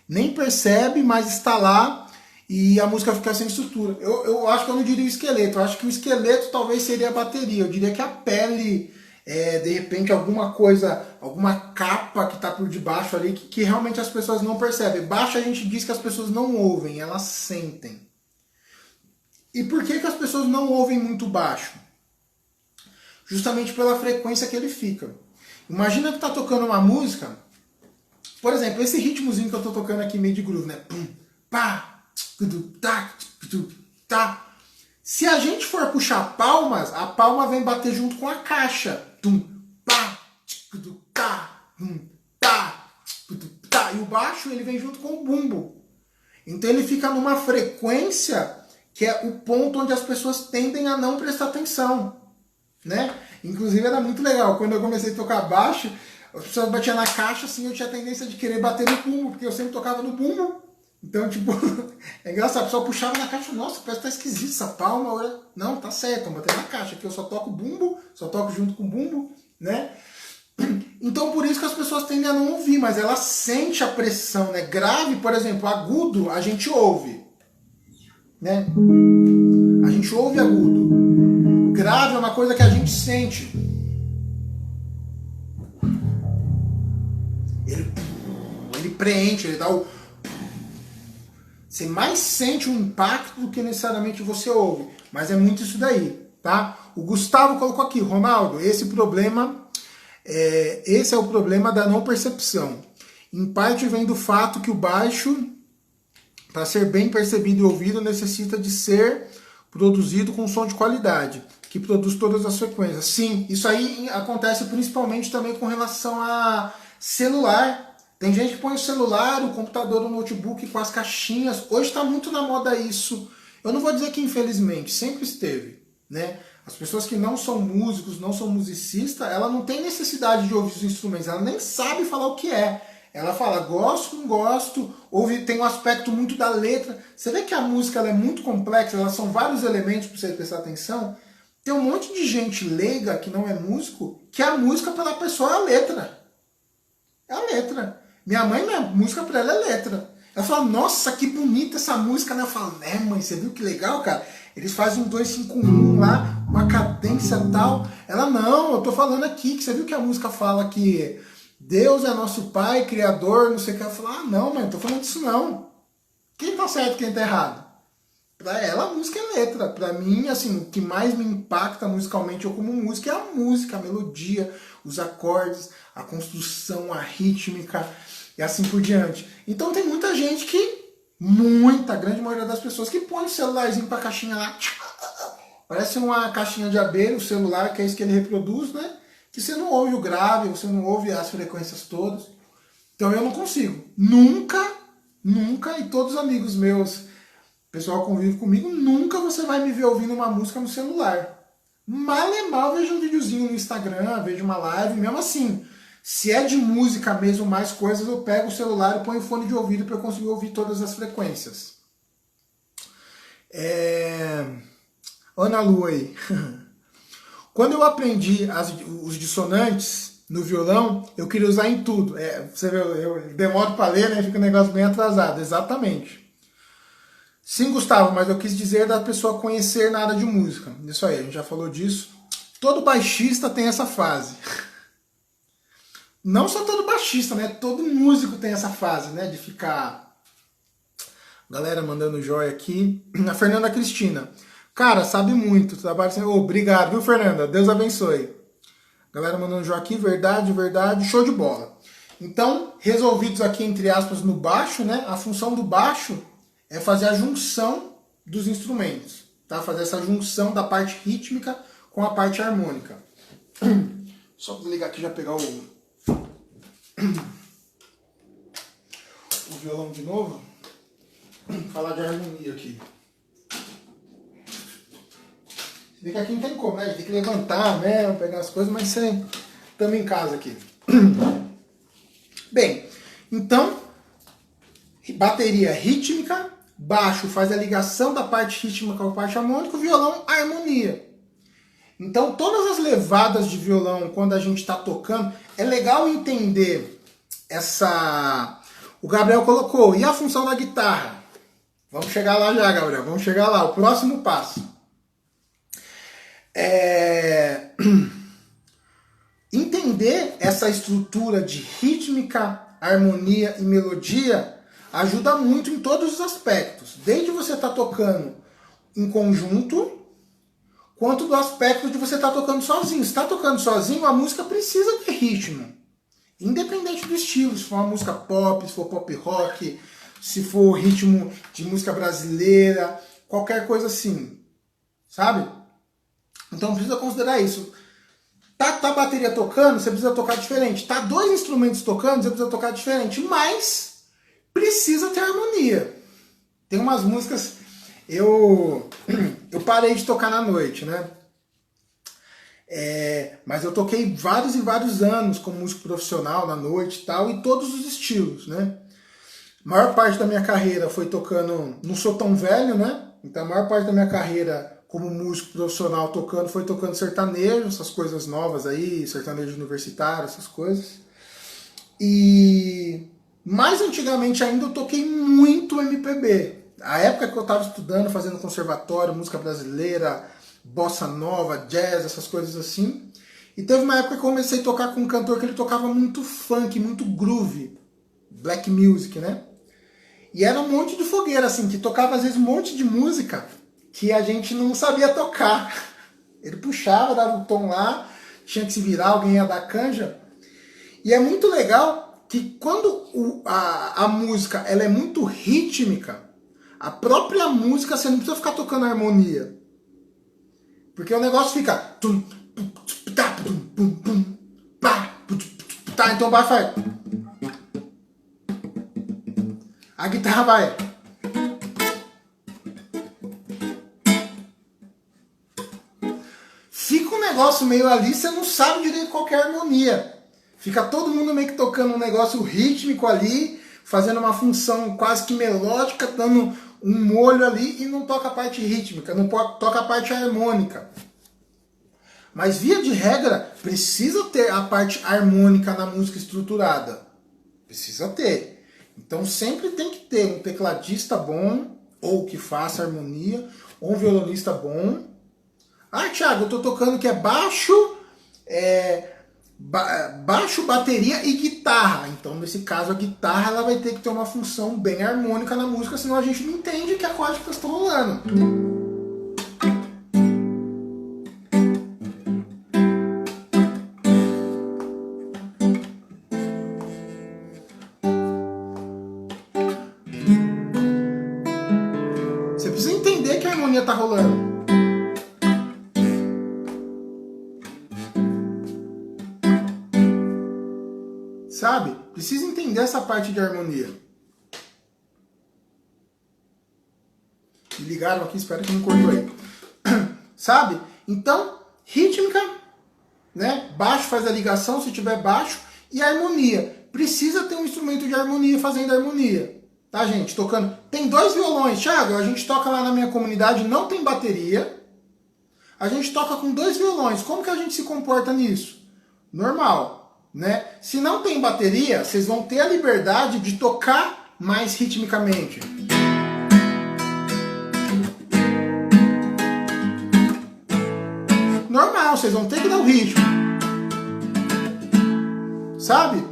nem percebe, mas está lá e a música fica sem estrutura. Eu acho que eu não diria o esqueleto. Eu acho que o esqueleto talvez seria a bateria. Eu diria que a pele, de repente, alguma coisa, alguma capa que está por debaixo ali, que realmente as pessoas não percebem. Baixo a gente diz que as pessoas não ouvem, elas sentem. E por que as pessoas não ouvem muito baixo? Justamente pela frequência que ele fica. Imagina que tá tocando uma música, por exemplo, esse ritmozinho que eu tô tocando aqui meio de groove, né? Pum, pá, tá, tá. Se a gente for puxar palmas, a palma vem bater junto com a caixa. Tum, pá, tá, tá, tá. E o baixo ele vem junto com o bumbo. Então ele fica numa frequência que é o ponto onde as pessoas tendem a não prestar atenção. Né? Inclusive era muito legal, quando eu comecei a tocar baixo, as pessoas batiam na caixa, assim, eu tinha a tendência de querer bater no bumbo, porque eu sempre tocava no bumbo. Então, tipo, é engraçado, a pessoa puxava na caixa, nossa, parece que tá esquisito essa palma, olha. Não, tá certo, eu botei na caixa, que eu só toco bumbo, só toco junto com o bumbo, né? Então por isso que as pessoas tendem a não ouvir, mas ela sente a pressão, né? Grave, por exemplo, agudo, a gente ouve, né? A gente ouve agudo. Grave é uma coisa que a gente sente. Ele preenche, ele dá o... Você mais sente o impacto do que necessariamente você ouve. Mas é muito isso daí, tá? O Gustavo colocou aqui, Ronaldo, esse é o problema da não percepção. Em parte vem do fato que o baixo, para ser bem percebido e ouvido, necessita de ser produzido com som de qualidade, que produz todas as frequências. Sim, isso aí acontece principalmente também com relação a celular. Tem gente que põe o celular, o computador, o notebook com as caixinhas. Hoje está muito na moda isso. Eu não vou dizer que infelizmente, sempre esteve, né? As pessoas que não são músicos, não são musicistas, ela não tem necessidade de ouvir os instrumentos, ela nem sabe falar o que é. Ela fala, gosto, não gosto, ouve, tem um aspecto muito da letra. Você vê que a música ela é muito complexa, elas são vários elementos para você prestar atenção. Tem um monte de gente leiga que não é músico, que a música para a pessoa é a letra. É a letra. Minha mãe, música para ela é letra. Ela fala, nossa, que bonita essa música, né? Eu falo, né, mãe, você viu que legal, cara? Eles fazem um 2-5-1 lá, uma cadência tal. Ela, não, eu tô falando aqui, que você viu que a música fala que Deus é nosso Pai, Criador, não sei o que. Ela fala, não, mãe, não tô falando disso não. Quem tá certo e quem tá errado? Pra ela, a música é letra. Pra mim, assim, o que mais me impacta musicalmente, eu como música, é a música, a melodia, os acordes, a construção, a rítmica e assim por diante. Então tem muita gente que, a grande maioria das pessoas, que põe o celularzinho pra caixinha lá, parece uma caixinha de abelha, o celular, que é isso que ele reproduz, né? Que você não ouve o grave, você não ouve as frequências todas. Então eu não consigo. Nunca, e todos os amigos meus, o pessoal convive comigo, nunca você vai me ver ouvindo uma música no celular. Mal é mal, vejo um videozinho no Instagram, vejo uma live, mesmo assim. Se é de música mesmo, mais coisas, eu pego o celular e ponho o fone de ouvido para eu conseguir ouvir todas as frequências. Ana Lu aí. Quando eu aprendi os dissonantes no violão, eu queria usar em tudo. Você vê, eu demoro para ler, né? Fica um negócio bem atrasado. Exatamente. Sim, Gustavo, mas eu quis dizer da pessoa conhecer nada de música. Isso aí, a gente já falou disso. Todo baixista tem essa fase. Não só todo baixista, né? Todo músico tem essa fase, né? De ficar... Galera mandando joia aqui. A Fernanda Cristina. Cara, sabe muito. Trabalho sem... Obrigado, viu, Fernanda? Deus abençoe. Galera mandando joia aqui. Verdade, verdade. Show de bola. Então, resolvidos aqui, entre aspas, no baixo, né? A função do baixo é fazer a junção dos instrumentos. Tá? Fazer essa junção da parte rítmica com a parte harmônica. Só vou ligar aqui e já pegar o violão de novo. Falar de harmonia aqui. Se vê que aqui não tem como, né? A gente tem que levantar mesmo, pegar as coisas, mas estamos em casa aqui. Bem, então, bateria rítmica, baixo faz a ligação da parte rítmica com a parte harmônica, o violão, a harmonia. Então, todas as levadas de violão, quando a gente está tocando, é legal entender essa... O Gabriel colocou, e a função da guitarra? Vamos chegar lá já, Gabriel, vamos chegar lá, o próximo passo. Entender essa estrutura de rítmica, harmonia e melodia ajuda muito em todos os aspectos. Desde você estar tocando em conjunto, quanto do aspecto de você estar tocando sozinho. Se está tocando sozinho, a música precisa ter ritmo. Independente do estilo, se for uma música pop, se for pop rock, se for ritmo de música brasileira, qualquer coisa assim, sabe? Então precisa considerar isso. Tá a bateria tocando, você precisa tocar diferente. Tá dois instrumentos tocando, você precisa tocar diferente. Mas precisa ter harmonia. Tem umas músicas... Eu parei de tocar na noite, né? Mas eu toquei vários e vários anos como músico profissional na noite e tal, e todos os estilos, né? A maior parte da minha carreira foi tocando... Não sou tão velho, né? Então a maior parte da minha carreira como músico profissional tocando foi tocando sertanejo, essas coisas novas aí, sertanejo universitário, essas coisas. E mais antigamente ainda eu toquei muito MPB. A época que eu estava estudando, fazendo conservatório, música brasileira, bossa nova, jazz, essas coisas assim. E teve uma época que eu comecei a tocar com um cantor que ele tocava muito funk, muito groove, black music, né? E era um monte de fogueira, assim, que tocava às vezes um monte de música que a gente não sabia tocar. Ele puxava, dava o tom lá, tinha que se virar, alguém ia dar canja. E é muito legal que quando a música ela é muito rítmica, a própria música você não precisa ficar tocando harmonia. Porque o negócio fica... Tá, então vai, faz. A guitarra vai... Fica um negócio meio ali, você não sabe direito qual que é a harmonia. Fica todo mundo meio que tocando um negócio rítmico ali, fazendo uma função quase que melódica, dando um molho ali, e não toca a parte rítmica, não toca a parte harmônica. Mas via de regra, precisa ter a parte harmônica na música estruturada. Precisa ter. Então sempre tem que ter um tecladista bom, ou que faça harmonia, ou um violonista bom. Ah, Thiago, eu tô tocando que é baixo, baixo, bateria e guitarra. Então, nesse caso, a guitarra ela vai ter que ter uma função bem harmônica na música, senão a gente não entende que acósticas estão rolando. Você precisa entender que a harmonia tá rolando. Sabe? Precisa entender essa parte de harmonia. Me ligaram aqui, espero que não cortou aí. Sabe? Então, rítmica, né? Baixo faz a ligação, se tiver baixo, e harmonia. Precisa ter um instrumento de harmonia fazendo harmonia. Tá, gente? Tocando. Tem dois violões, Thiago. A gente toca lá na minha comunidade, não tem bateria. A gente toca com dois violões. Como que a gente se comporta nisso? Normal. Né? Se não tem bateria, vocês vão ter a liberdade de tocar mais ritmicamente. Normal, vocês vão ter que dar o ritmo. Sabe?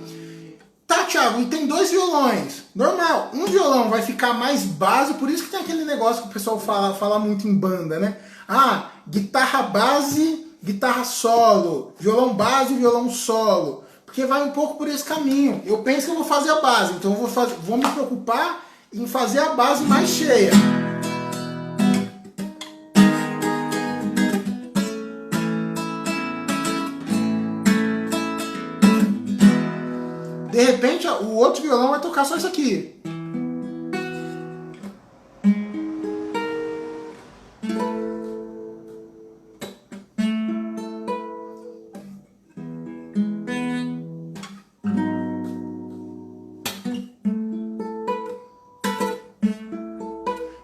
Tá, Thiago, e tem dois violões. Normal, um violão vai ficar mais base, por isso que tem aquele negócio que o pessoal fala muito em banda, né? Ah, guitarra base, guitarra solo, violão base, violão solo. Porque vai um pouco por esse caminho. Eu penso que eu vou fazer a base, então eu vou me preocupar em fazer a base mais cheia. De repente, o outro violão vai tocar só isso aqui.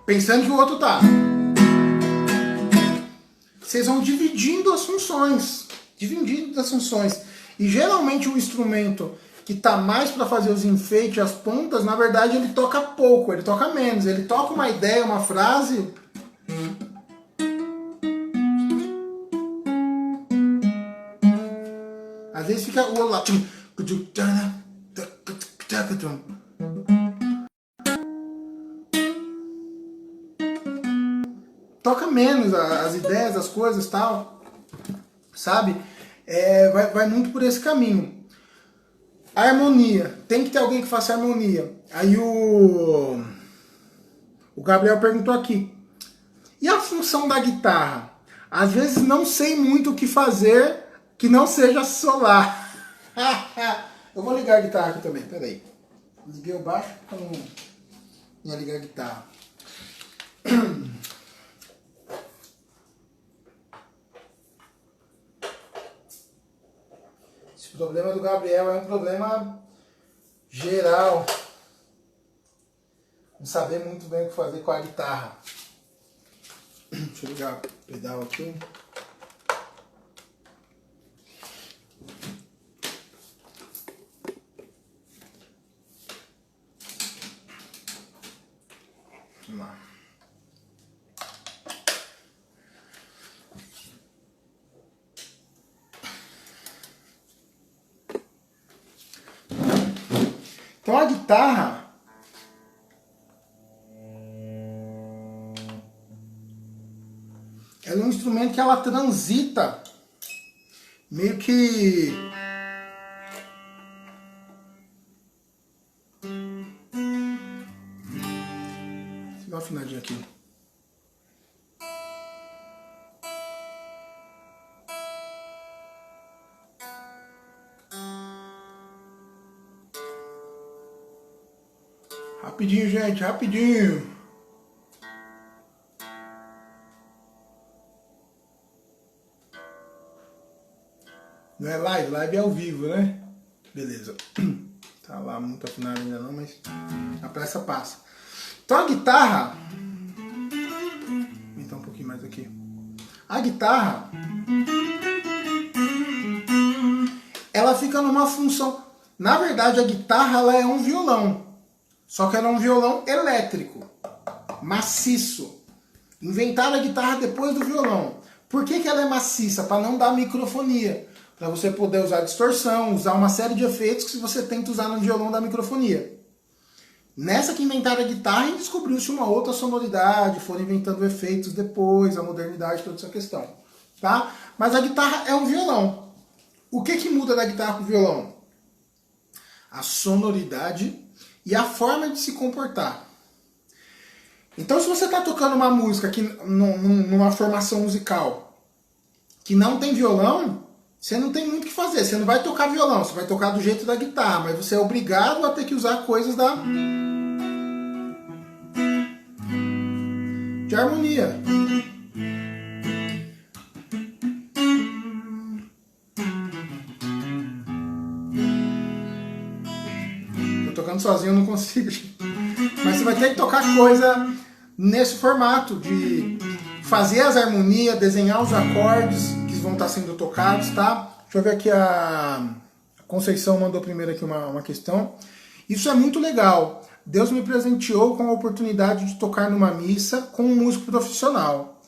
Pensando que o outro tá. Vocês vão dividindo as funções. Dividindo as funções. E geralmente o instrumento que tá mais para fazer os enfeites, as pontas, na verdade ele toca pouco, ele toca menos. Ele toca uma ideia, uma frase. Às vezes fica o lá. Toca menos as ideias, as coisas e tal, sabe? Vai muito por esse caminho. A harmonia, tem que ter alguém que faça harmonia. Aí o Gabriel perguntou aqui, e a função da guitarra? Às vezes não sei muito o que fazer que não seja solar. Eu vou ligar a guitarra aqui também, peraí. Liguei o baixo, então não ia ligar a guitarra. O problema do Gabriel é um problema geral. Não saber muito bem o que fazer com a guitarra. Deixa eu ligar o pedal aqui. Vamos lá. Então a guitarra, ela é um instrumento que ela transita meio que deixa eu dar uma afinadinha aqui. Rapidinho, gente, rapidinho. Não é live? Live é ao vivo, né? Beleza. Tá lá muito afinado ainda não, mas a pressa passa. Então a guitarra... Vou aumentar um pouquinho mais aqui. A guitarra... ela fica numa função... Na verdade, a guitarra ela é um violão. Só que ela é um violão elétrico, maciço. Inventaram a guitarra depois do violão. Por que ela é maciça? Para não dar microfonia. Para você poder usar distorção, usar uma série de efeitos que você tenta usar no violão da microfonia. Nessa que inventaram a guitarra, descobriu-se uma outra sonoridade, foram inventando efeitos depois, a modernidade, toda essa questão. Tá? Mas a guitarra é um violão. O que muda da guitarra para o violão? A sonoridade e a forma de se comportar. Então, se você está tocando uma música que, numa formação musical que não tem violão, você não tem muito o que fazer. Você não vai tocar violão, você vai tocar do jeito da guitarra, mas você é obrigado a ter que usar coisas de harmonia. Tocando sozinho eu não consigo. Mas você vai ter que tocar coisa nesse formato de fazer as harmonias, desenhar os acordes que vão estar sendo tocados, tá? Deixa eu ver aqui, a Conceição mandou primeiro aqui uma questão. Isso é muito legal. Deus me presenteou com a oportunidade de tocar numa missa com um músico profissional.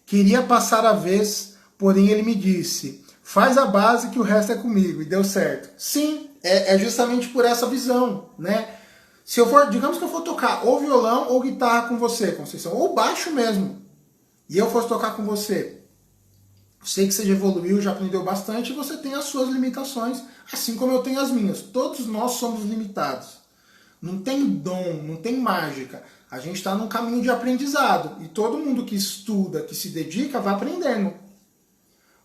Queria passar a vez, porém ele me disse, faz a base que o resto é comigo, e deu certo. Sim, é justamente por essa visão, né? Se eu for, digamos que eu for tocar ou violão ou guitarra com você, Conceição, ou baixo mesmo, e eu fosse tocar com você, sei que você já evoluiu, já aprendeu bastante, e você tem as suas limitações, assim como eu tenho as minhas. Todos nós somos limitados. Não tem dom, não tem mágica. A gente está num caminho de aprendizado, e todo mundo que estuda, que se dedica, vai aprendendo.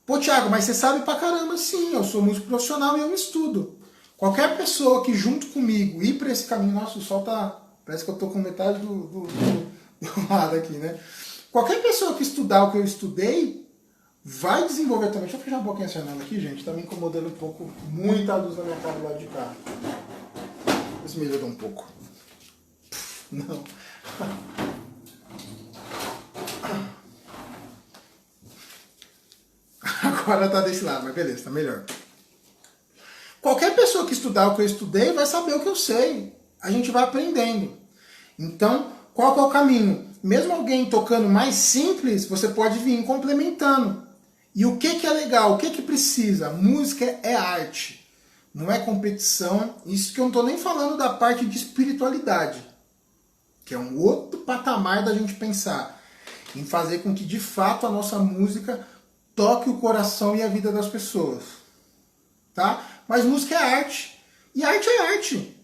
Pô, Thiago, mas você sabe pra caramba? Sim, eu sou músico profissional e eu estudo. Qualquer pessoa que junto comigo ir para esse caminho, nossa, o sol tá, parece que eu tô com metade do lado aqui, né? Qualquer pessoa que estudar o que eu estudei, vai desenvolver também. Deixa eu fechar um pouquinho essa janela aqui, gente, tá me incomodando um pouco, muita luz na minha cara do lado de cá. Vê se melhorou um pouco. Não. Agora tá desse lado, mas beleza, tá melhor. Qualquer pessoa que estudar o que eu estudei vai saber o que eu sei. A gente vai aprendendo. Então, qual que é o caminho? Mesmo alguém tocando mais simples, você pode vir complementando. E o que é legal? O que precisa? Música é arte. Não é competição. Isso que eu não estou nem falando da parte de espiritualidade. Que é um outro patamar da gente pensar. Em fazer com que, de fato, a nossa música toque o coração e a vida das pessoas. Tá? Mas música é arte. E arte é arte.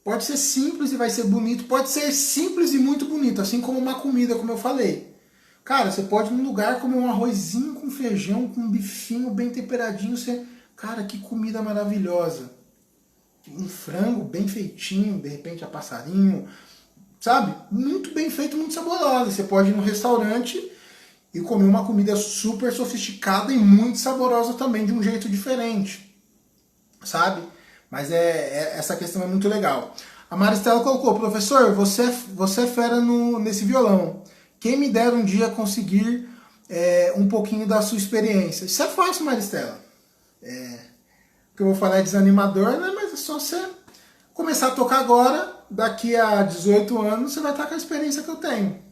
Pode ser simples e vai ser bonito. Pode ser simples e muito bonito. Assim como uma comida, como eu falei. Cara, você pode ir num lugar comer um arrozinho com feijão, com um bifinho bem temperadinho. Você... Cara, que comida maravilhosa. Um frango bem feitinho, de repente a passarinho. Sabe? Muito bem feito, muito saborosa. Você pode ir num restaurante e comer uma comida super sofisticada e muito saborosa também, de um jeito diferente. Sabe? Mas essa questão é muito legal. A Maristela colocou, professor, você é fera nesse violão. Quem me dera um dia conseguir um pouquinho da sua experiência. Isso é fácil, Maristela. O que eu vou falar é desanimador, né? Mas é só você começar a tocar agora, daqui a 18 anos, você vai estar com a experiência que eu tenho.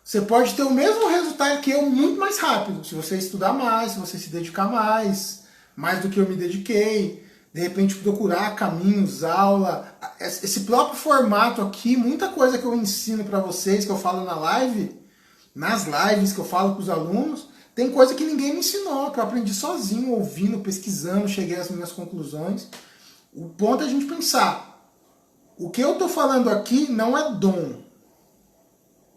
Você pode ter o mesmo resultado que eu, muito mais rápido, se você estudar mais, se você se dedicar mais do que eu me dediquei. De repente procurar caminhos, aula, esse próprio formato aqui, muita coisa que eu ensino para vocês, que eu falo na live, nas lives que eu falo com os alunos, tem coisa que ninguém me ensinou, que eu aprendi sozinho, ouvindo, pesquisando, cheguei às minhas conclusões. O ponto é a gente pensar, o que eu estou falando aqui não é dom,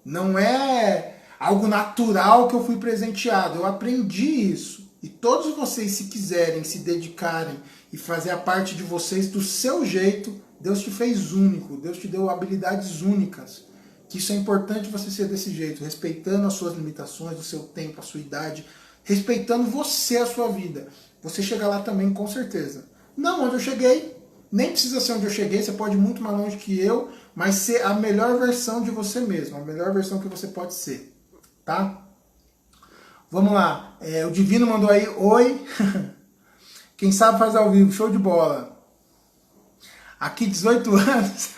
não é algo natural que eu fui presenteado, eu aprendi isso. E todos vocês, se quiserem, se dedicarem e fazer a parte de vocês do seu jeito, Deus te fez único, Deus te deu habilidades únicas. Que isso é importante você ser desse jeito, respeitando as suas limitações, o seu tempo, a sua idade, respeitando você, a sua vida. Você chega lá também, com certeza. Não onde eu cheguei, nem precisa ser onde eu cheguei, você pode ir muito mais longe que eu, mas ser a melhor versão de você mesmo, a melhor versão que você pode ser. Tá? Vamos lá, o Divino mandou aí, oi, quem sabe faz ao vivo, show de bola. Aqui 18 anos,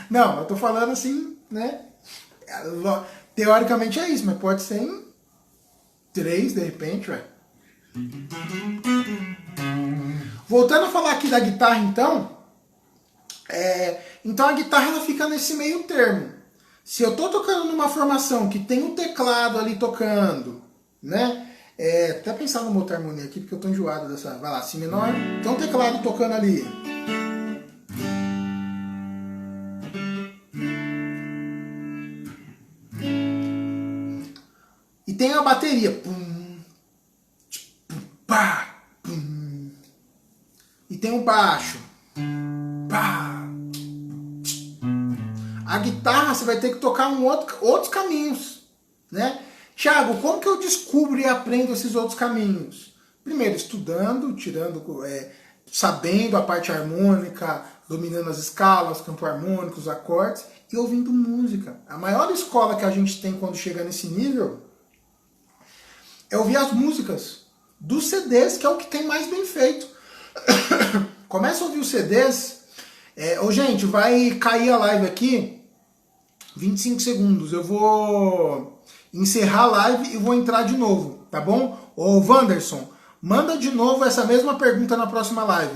não, eu tô falando assim, né, teoricamente é isso, mas pode ser em 3 de repente, ué. Voltando a falar aqui da guitarra então, então a guitarra ela fica nesse meio termo. Se eu tô tocando numa formação que tem um teclado ali tocando, né? Até pensar numa outra harmonia aqui, porque eu tô enjoado dessa. Vai lá, Si menor. Tem um teclado tocando ali. E tem a bateria. Pum, pá, pum. E tem o baixo. Pá. A guitarra você vai ter que tocar outros caminhos, né? Thiago, como que eu descubro e aprendo esses outros caminhos? Primeiro, estudando, sabendo a parte harmônica, dominando as escalas, campo harmônico, os acordes, e ouvindo música. A maior escola que a gente tem quando chega nesse nível é ouvir as músicas dos CDs, que é o que tem mais bem feito. Começa a ouvir os CDs. Gente, vai cair a live aqui, 25 segundos. Eu vou encerrar a live e vou entrar de novo, tá bom? Ô Wanderson, manda de novo essa mesma pergunta na próxima live.